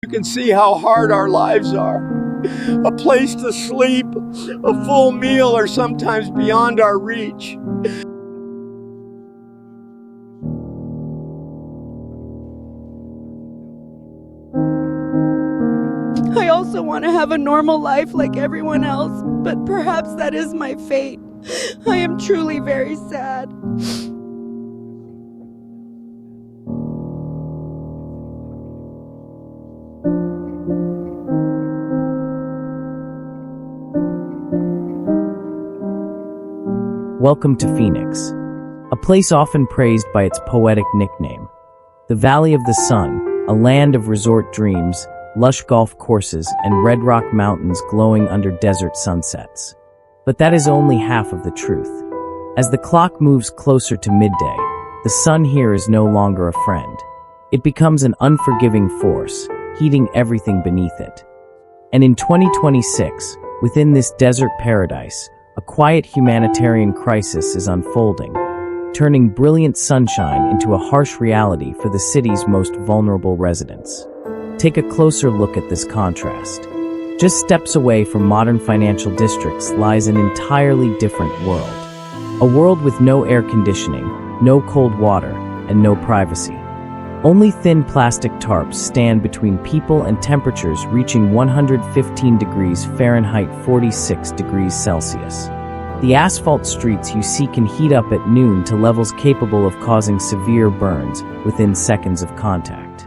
You can see how hard our lives are. A place to sleep, a full meal are sometimes beyond our reach. I also want to have a normal life like everyone else, but perhaps that is my fate. I am truly very sad. Welcome to Phoenix, a place often praised by its poetic nickname. The Valley of the Sun, a land of resort dreams, lush golf courses, and red rock mountains glowing under desert sunsets. But that is only half of the truth. As the clock moves closer to midday, the sun here is no longer a friend. It becomes an unforgiving force, heating everything beneath it. And in 2026, within this desert paradise, a quiet humanitarian crisis is unfolding, turning brilliant sunshine into a harsh reality for the city's most vulnerable residents. Take a closer look at this contrast. Just steps away from modern financial districts lies an entirely different world. A world with no air conditioning, no cold water, and no privacy. Only thin plastic tarps stand between people and temperatures reaching 115 degrees Fahrenheit, 46 degrees Celsius. The asphalt streets you see can heat up at noon to levels capable of causing severe burns within seconds of contact.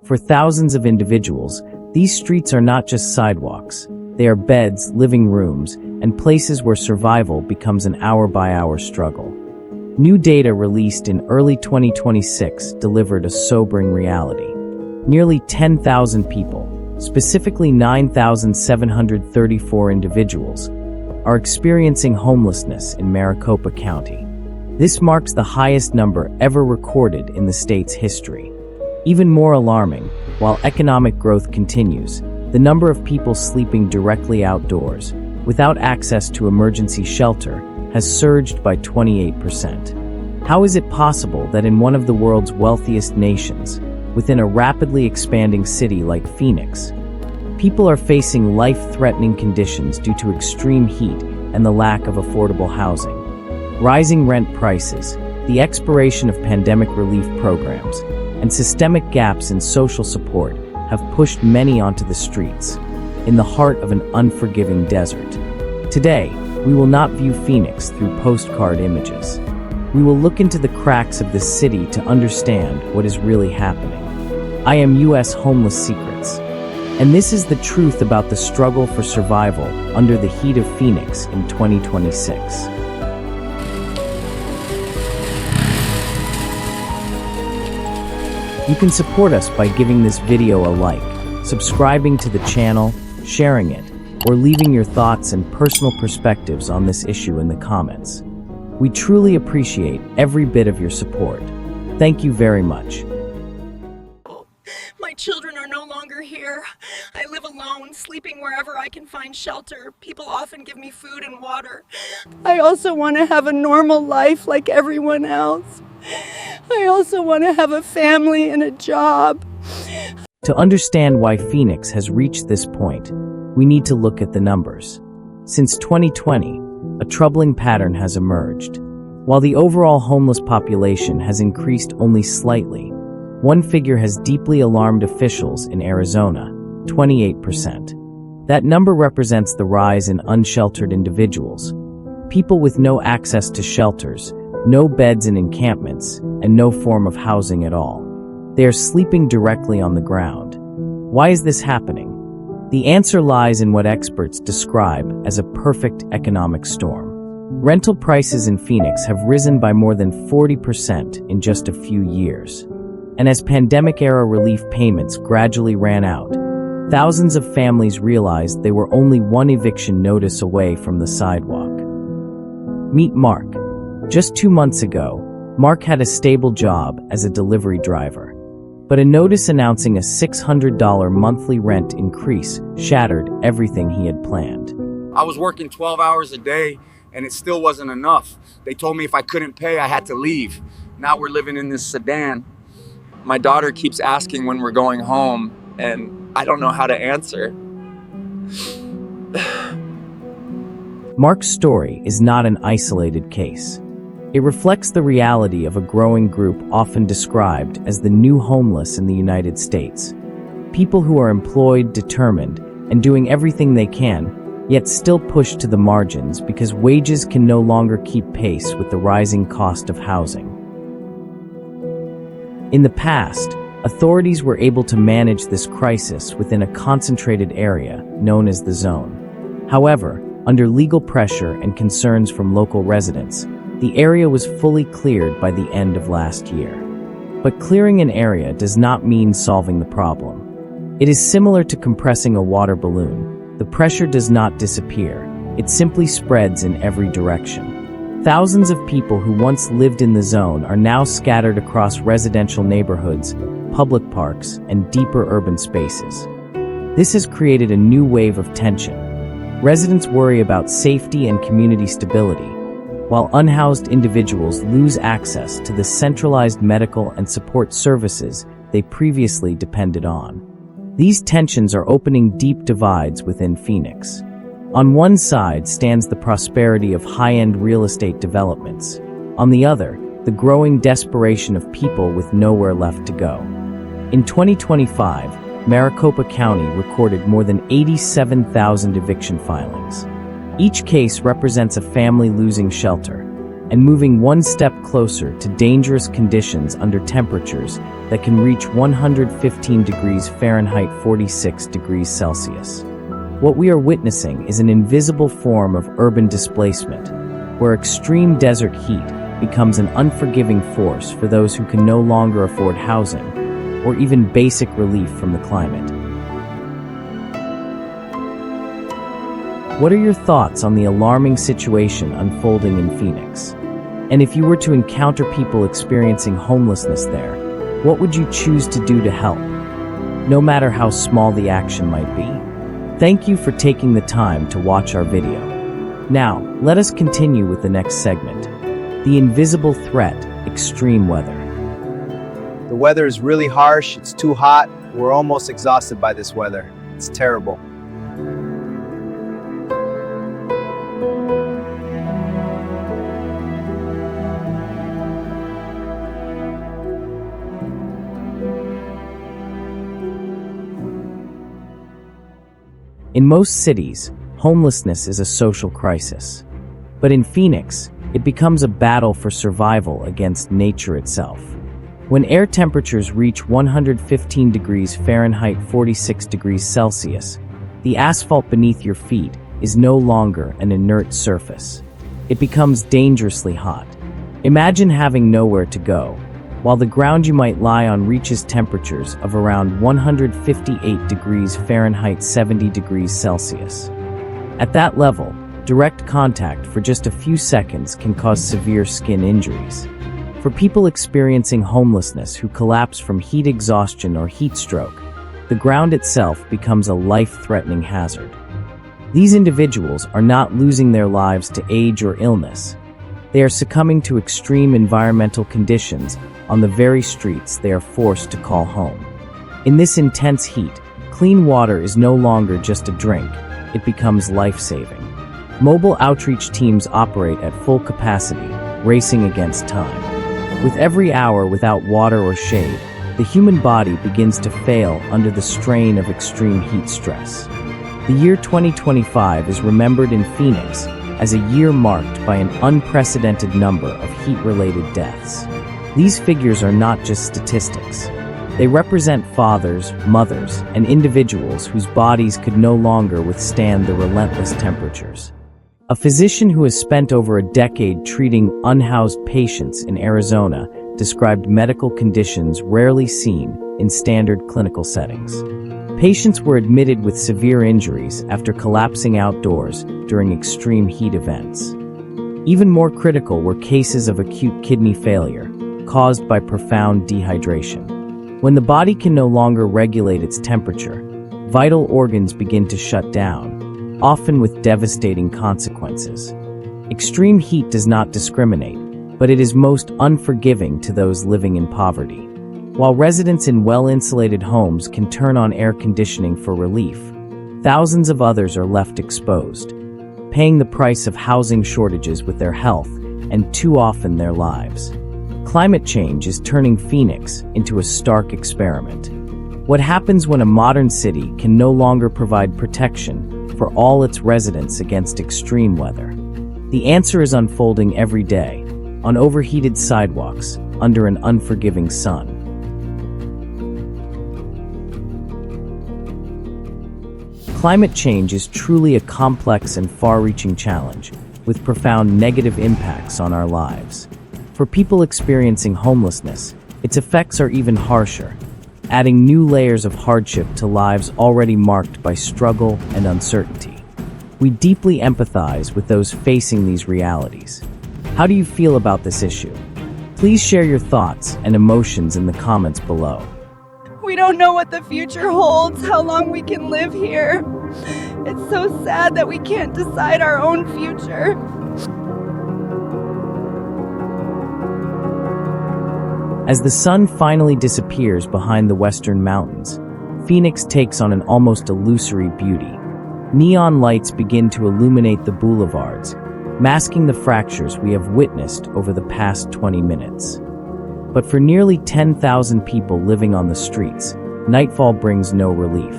For thousands of individuals, these streets are not just sidewalks. They are beds, living rooms, and places where survival becomes an hour-by-hour struggle. New data released in early 2026 delivered a sobering reality. Nearly 10,000 people, specifically 9,734 individuals, are experiencing homelessness in Maricopa County. This marks the highest number ever recorded in the state's history. Even more alarming, while economic growth continues, the number of people sleeping directly outdoors, without access to emergency shelter, has surged by 28%. How is it possible that in one of the world's wealthiest nations, within a rapidly expanding city like Phoenix, people are facing life-threatening conditions due to extreme heat and the lack of affordable housing? Rising rent prices, the expiration of pandemic relief programs, and systemic gaps in social support have pushed many onto the streets, in the heart of an unforgiving desert. Today, we will not view Phoenix through postcard images. We will look into the cracks of this city to understand what is really happening. I am U.S. Homeless Secrets, and this is the truth about the struggle for survival under the heat of Phoenix in 2026. You can support us by giving this video a like, subscribing to the channel, sharing it, or leaving your thoughts and personal perspectives on this issue in the comments. We truly appreciate every bit of your support. Thank you very much. My children are no longer here. I live alone, sleeping wherever I can find shelter. People often give me food and water. I also want to have a normal life like everyone else. I also want to have a family and a job. To understand why Phoenix has reached this point, we need to look at the numbers. Since 2020, a troubling pattern has emerged. While the overall homeless population has increased only slightly, one figure has deeply alarmed officials in Arizona, 28%. That number represents the rise in unsheltered individuals, people with no access to shelters, no beds in encampments, and no form of housing at all. They are sleeping directly on the ground. Why is this happening? The answer lies in what experts describe as a perfect economic storm. Rental prices in Phoenix have risen by more than 40% in just a few years. And as pandemic-era relief payments gradually ran out, thousands of families realized they were only one eviction notice away from the sidewalk. Meet Mark. Just 2 months ago, Mark had a stable job as a delivery driver. But a notice announcing a $600 monthly rent increase shattered everything he had planned. I was working 12 hours a day and it still wasn't enough. They told me if I couldn't pay, I had to leave. Now we're living in this sedan. My daughter keeps asking when we're going home, and I don't know how to answer. Mark's story is not an isolated case. It reflects the reality of a growing group often described as the new homeless in the United States. People who are employed, determined, and doing everything they can, yet still pushed to the margins because wages can no longer keep pace with the rising cost of housing. In the past, authorities were able to manage this crisis within a concentrated area known as the zone. However, under legal pressure and concerns from local residents, the area was fully cleared by the end of last year. But clearing an area does not mean solving the problem. It is similar to compressing a water balloon. The pressure does not disappear, it simply spreads in every direction. Thousands of people who once lived in the zone are now scattered across residential neighborhoods, public parks, and deeper urban spaces. This has created a new wave of tension. Residents worry about safety and community stability, while unhoused individuals lose access to the centralized medical and support services they previously depended on. These tensions are opening deep divides within Phoenix. On one side stands the prosperity of high-end real estate developments. On the other, the growing desperation of people with nowhere left to go. In 2025, Maricopa County recorded more than 87,000 eviction filings. Each case represents a family losing shelter and moving one step closer to dangerous conditions under temperatures that can reach 115 degrees Fahrenheit 46 degrees Celsius. What we are witnessing is an invisible form of urban displacement, where extreme desert heat becomes an unforgiving force for those who can no longer afford housing or even basic relief from the climate. What are your thoughts on the alarming situation unfolding in Phoenix? And if you were to encounter people experiencing homelessness there, what would you choose to do to help, no matter how small the action might be? Thank you for taking the time to watch our video. Now, let us continue with the next segment, the invisible threat, extreme weather. The weather is really harsh, it's too hot, we're almost exhausted by this weather. It's terrible. In most cities, homelessness is a social crisis. But in Phoenix, it becomes a battle for survival against nature itself. When air temperatures reach 115 degrees Fahrenheit 46 degrees Celsius, the asphalt beneath your feet is no longer an inert surface. It becomes dangerously hot. Imagine having nowhere to go, while the ground you might lie on reaches temperatures of around 158 degrees Fahrenheit 70 degrees Celsius. At that level, direct contact for just a few seconds can cause severe skin injuries. For people experiencing homelessness who collapse from heat exhaustion or heat stroke, the ground itself becomes a life-threatening hazard. These individuals are not losing their lives to age or illness. They are succumbing to extreme environmental conditions on the very streets they are forced to call home. In this intense heat, clean water is no longer just a drink, it becomes life-saving. Mobile outreach teams operate at full capacity, racing against time. With every hour without water or shade, the human body begins to fail under the strain of extreme heat stress. The year 2025 is remembered in Phoenix as a year marked by an unprecedented number of heat-related deaths. These figures are not just statistics. They represent fathers, mothers, and individuals whose bodies could no longer withstand the relentless temperatures. A physician who has spent over a decade treating unhoused patients in Arizona described medical conditions rarely seen in standard clinical settings. Patients were admitted with severe injuries after collapsing outdoors during extreme heat events. Even more critical were cases of acute kidney failure, caused by profound dehydration. When the body can no longer regulate its temperature, vital organs begin to shut down, often with devastating consequences. Extreme heat does not discriminate, but it is most unforgiving to those living in poverty. While residents in well-insulated homes can turn on air conditioning for relief, thousands of others are left exposed, paying the price of housing shortages with their health and too often their lives. Climate change is turning Phoenix into a stark experiment. What happens when a modern city can no longer provide protection for all its residents against extreme weather? The answer is unfolding every day, on overheated sidewalks, under an unforgiving sun. Climate change is truly a complex and far-reaching challenge, with profound negative impacts on our lives. For people experiencing homelessness, its effects are even harsher, adding new layers of hardship to lives already marked by struggle and uncertainty. We deeply empathize with those facing these realities. How do you feel about this issue? Please share your thoughts and emotions in the comments below. We don't know what the future holds, how long we can live here. It's so sad that we can't decide our own future. As the sun finally disappears behind the western mountains, Phoenix takes on an almost illusory beauty. Neon lights begin to illuminate the boulevards, masking the fractures we have witnessed over the past 20 minutes. But for nearly 10,000 people living on the streets, nightfall brings no relief.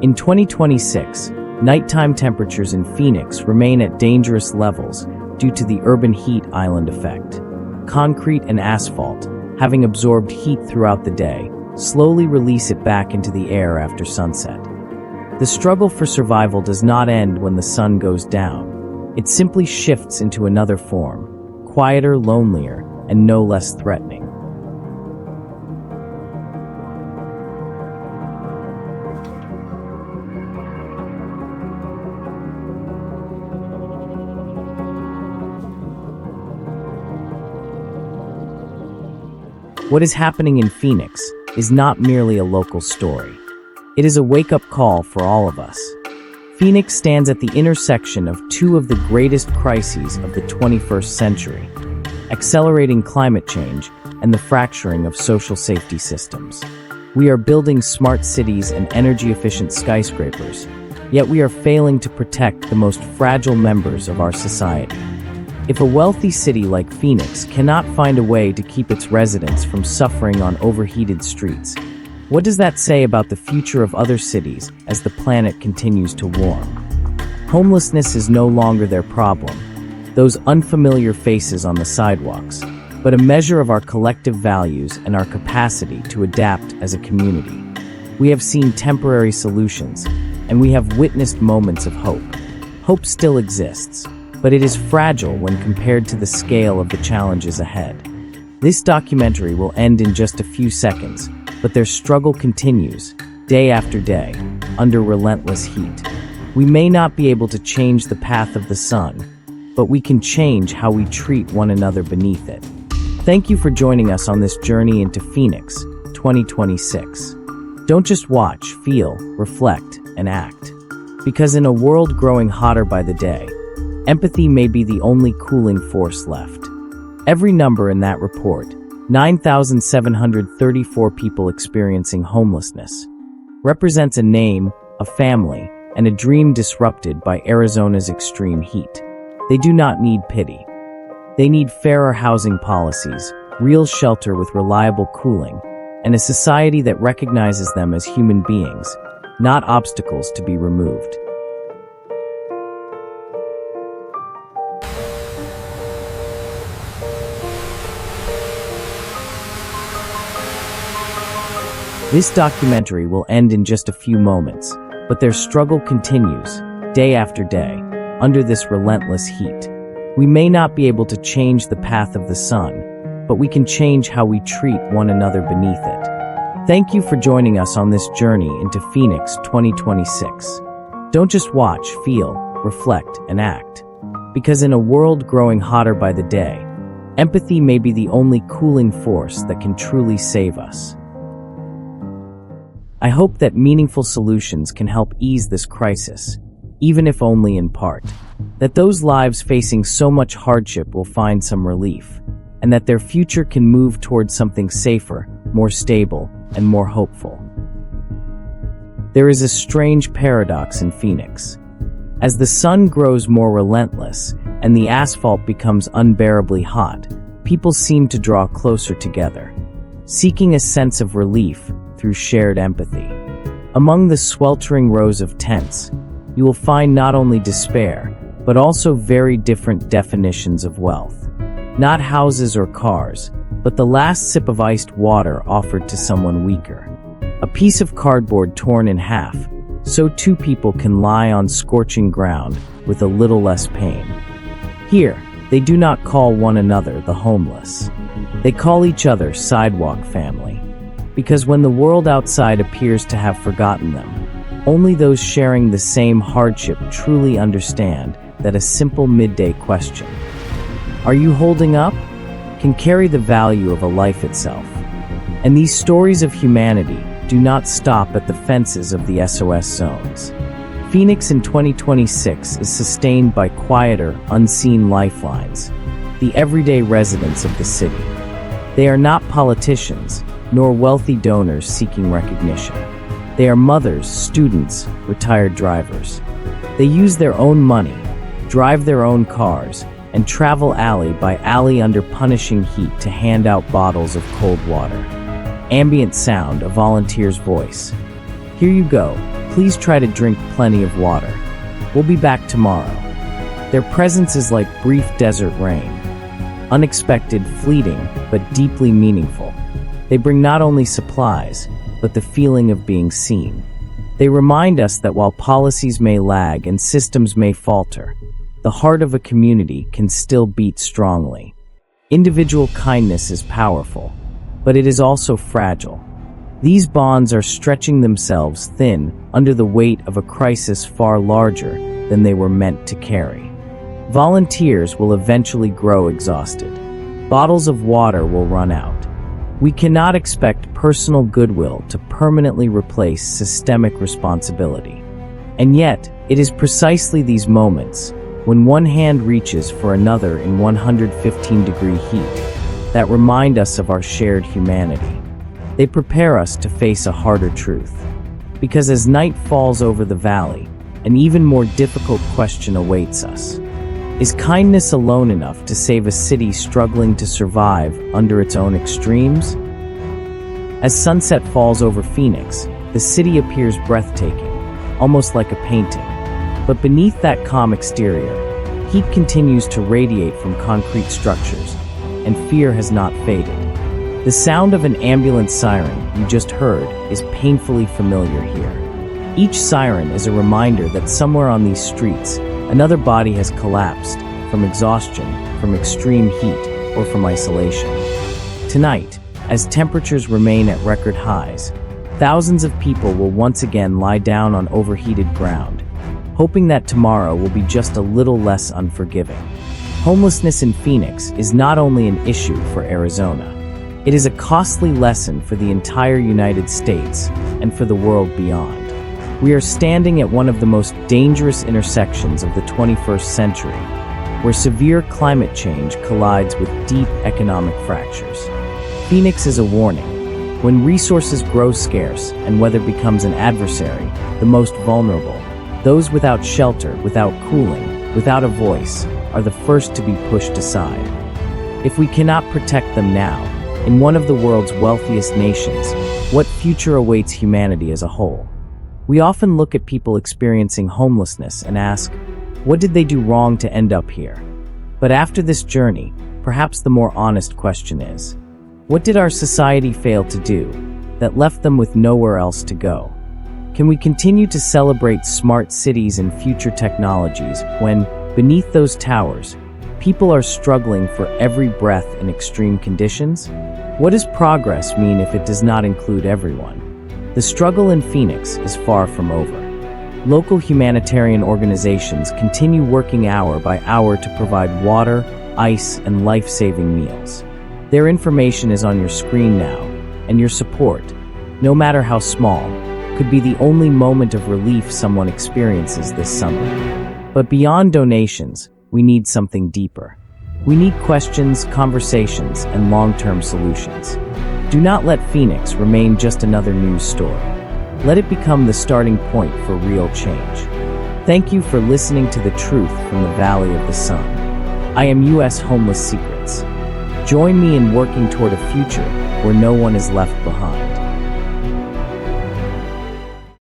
In 2026, nighttime temperatures in Phoenix remain at dangerous levels due to the urban heat island effect. Concrete and asphalt, having absorbed heat throughout the day, slowly release it back into the air after sunset. The struggle for survival does not end when the sun goes down. It simply shifts into another form, quieter, lonelier, and no less threatening. What is happening in Phoenix is not merely a local story. It is a wake-up call for all of us. Phoenix stands at the intersection of two of the greatest crises of the 21st century: accelerating climate change and the fracturing of social safety systems. We are building smart cities and energy-efficient skyscrapers, yet we are failing to protect the most fragile members of our society. If a wealthy city like Phoenix cannot find a way to keep its residents from suffering on overheated streets, what does that say about the future of other cities as the planet continues to warm? Homelessness is no longer their problem, those unfamiliar faces on the sidewalks, but a measure of our collective values and our capacity to adapt as a community. We have seen temporary solutions, and we have witnessed moments of hope. Hope still exists, but it is fragile when compared to the scale of the challenges ahead. This documentary will end in just a few seconds, but their struggle continues, day after day, under relentless heat. We may not be able to change the path of the sun, but we can change how we treat one another beneath it. Thank you for joining us on this journey into Phoenix 2026. Don't just watch, feel, reflect, and act. Because in a world growing hotter by the day, empathy may be the only cooling force left. Every number in that report, 9,734 people experiencing homelessness, represents a name, a family, and a dream disrupted by Arizona's extreme heat. They do not need pity. They need fairer housing policies, real shelter with reliable cooling, and a society that recognizes them as human beings, not obstacles to be removed. This documentary will end in just a few moments, but their struggle continues, day after day, under this relentless heat. We may not be able to change the path of the sun, but we can change how we treat one another beneath it. Thank you for joining us on this journey into Phoenix 2026. Don't just watch, feel, reflect, and act. Because in a world growing hotter by the day, empathy may be the only cooling force that can truly save us. I hope that meaningful solutions can help ease this crisis, even if only in part. That those lives facing so much hardship will find some relief, and that their future can move towards something safer, more stable, and more hopeful. There is a strange paradox in Phoenix. As the sun grows more relentless and the asphalt becomes unbearably hot, people seem to draw closer together, seeking a sense of relief through shared empathy. Among the sweltering rows of tents, you will find not only despair, but also very different definitions of wealth. Not houses or cars, but the last sip of iced water offered to someone weaker. A piece of cardboard torn in half, so two people can lie on scorching ground with a little less pain. Here, they do not call one another the homeless. They call each other sidewalk family. Because when the world outside appears to have forgotten them, only those sharing the same hardship truly understand that a simple midday question, "Are you holding up?" can carry the value of a life itself. And these stories of humanity do not stop at the fences of the SOS zones. Phoenix in 2026 is sustained by quieter, unseen lifelines, the everyday residents of the city. They are not politicians, nor wealthy donors seeking recognition. They are mothers, students, retired drivers. They use their own money, drive their own cars, and travel alley by alley under punishing heat to hand out bottles of cold water. Ambient sound, a volunteer's voice. "Here you go. Please try to drink plenty of water. We'll be back tomorrow." Their presence is like brief desert rain. Unexpected, fleeting, but deeply meaningful. They bring not only supplies, but the feeling of being seen. They remind us that while policies may lag and systems may falter, the heart of a community can still beat strongly. Individual kindness is powerful, but it is also fragile. These bonds are stretching themselves thin under the weight of a crisis far larger than they were meant to carry. Volunteers will eventually grow exhausted. Bottles of water will run out. We cannot expect personal goodwill to permanently replace systemic responsibility. And yet, it is precisely these moments, when one hand reaches for another in 115-degree heat, that remind us of our shared humanity. They prepare us to face a harder truth. Because as night falls over the valley, an even more difficult question awaits us. Is kindness alone enough to save a city struggling to survive under its own extremes? As sunset falls over Phoenix, the city appears breathtaking, almost like a painting. But beneath that calm exterior, heat continues to radiate from concrete structures, and fear has not faded. The sound of an ambulance siren you just heard is painfully familiar here. Each siren is a reminder that somewhere on these streets, another body has collapsed from exhaustion, from extreme heat, or from isolation. Tonight, as temperatures remain at record highs, thousands of people will once again lie down on overheated ground, hoping that tomorrow will be just a little less unforgiving. Homelessness in Phoenix is not only an issue for Arizona. It is a costly lesson for the entire United States and for the world beyond. We are standing at one of the most dangerous intersections of the 21st century, where severe climate change collides with deep economic fractures. Phoenix is a warning. When resources grow scarce and weather becomes an adversary, the most vulnerable, those without shelter, without cooling, without a voice, are the first to be pushed aside. If we cannot protect them now, in one of the world's wealthiest nations, what future awaits humanity as a whole? We often look at people experiencing homelessness and ask, what did they do wrong to end up here? But after this journey, perhaps the more honest question is, what did our society fail to do that left them with nowhere else to go? Can we continue to celebrate smart cities and future technologies when, beneath those towers, people are struggling for every breath in extreme conditions? What does progress mean if it does not include everyone? The struggle in Phoenix is far from over. Local humanitarian organizations continue working hour by hour to provide water, ice, and life-saving meals. Their information is on your screen now, and your support, no matter how small, could be the only moment of relief someone experiences this summer. But beyond donations, we need something deeper. We need questions, conversations, and long-term solutions. Do not let Phoenix remain just another news story. Let it become the starting point for real change. Thank you for listening to The Truth from the Valley of the Sun. I am U.S. Homeless Secrets. Join me in working toward a future where no one is left behind.